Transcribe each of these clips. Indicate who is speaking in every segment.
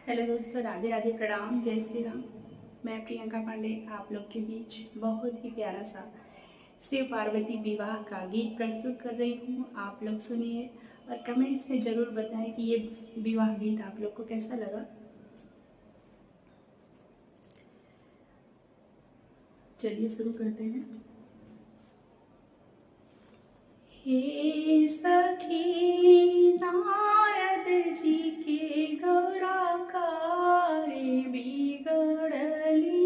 Speaker 1: Hello दोस्तों, राधे राधे, प्रणाम, जय श्री राम। मैं प्रियंका पांडे आप लोग के बीच बहुत ही प्यारा सा शिव पार्वती विवाह का गीत प्रस्तुत कर रही हूँ। आप लोग सुनिए और कमेंट्स में ज़रूर बताएं कि ये विवाह गीत आप लोग को कैसा लगा। चलिए शुरू करते हैं। हे सखी नारद जी के गौरा कारे बिगड़ली,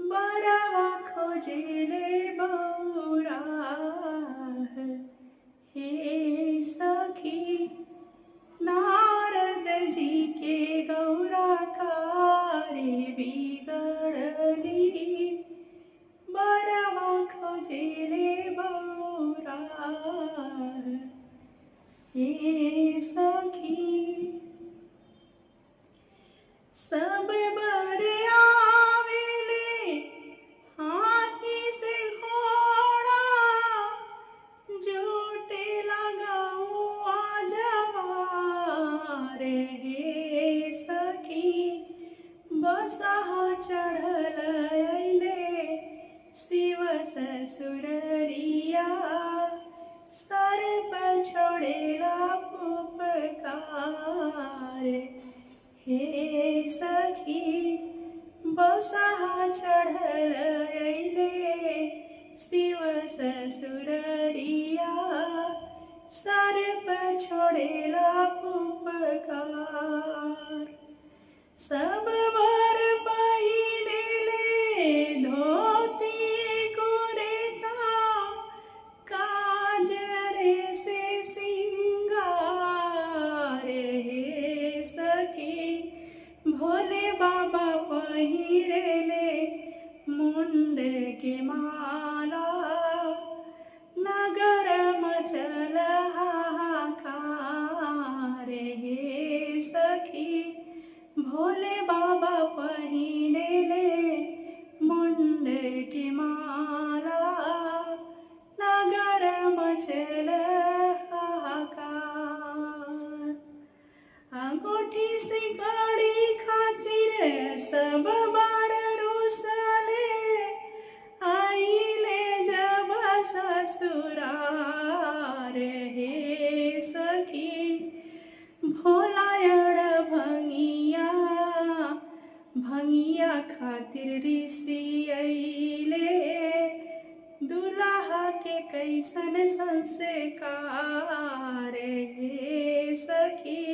Speaker 1: बरवा खोजेले बौरा। हे सखी नारद जी के गौरा कारे बिगड़ली, बरवा खोजेले बौरा। हे सखी सब बर आवेले हाथी से घोड़ा, झूठे लगाऊं जवार। हे सखी बसहा चढ़ल अइले शिव ससुररिया, सर पर छोड़ेला फुफकार। हे सखी बसहा चढ़ल अइले शिव ससुररिया, सर पर छोड़ेला फुफकार। सब वर पहिनेले धोती कुर्ता, काजरे से सिंगार। हे सखी भोले बाबा पहिरेले मुंड के माला, नगर मचल हाहाकार। हे सखी भोले बाबा पहिनेले मुंड के माला, नगर मचल हाहाकार। अंगूठी से गाड़ी खातिर सब बार रुसले, आइले जब ससुरार। हे सखी भोलायड़ भंगिया खातिर ऋषि अइले, दुल्हा के कैसन संस्कार। हे सखी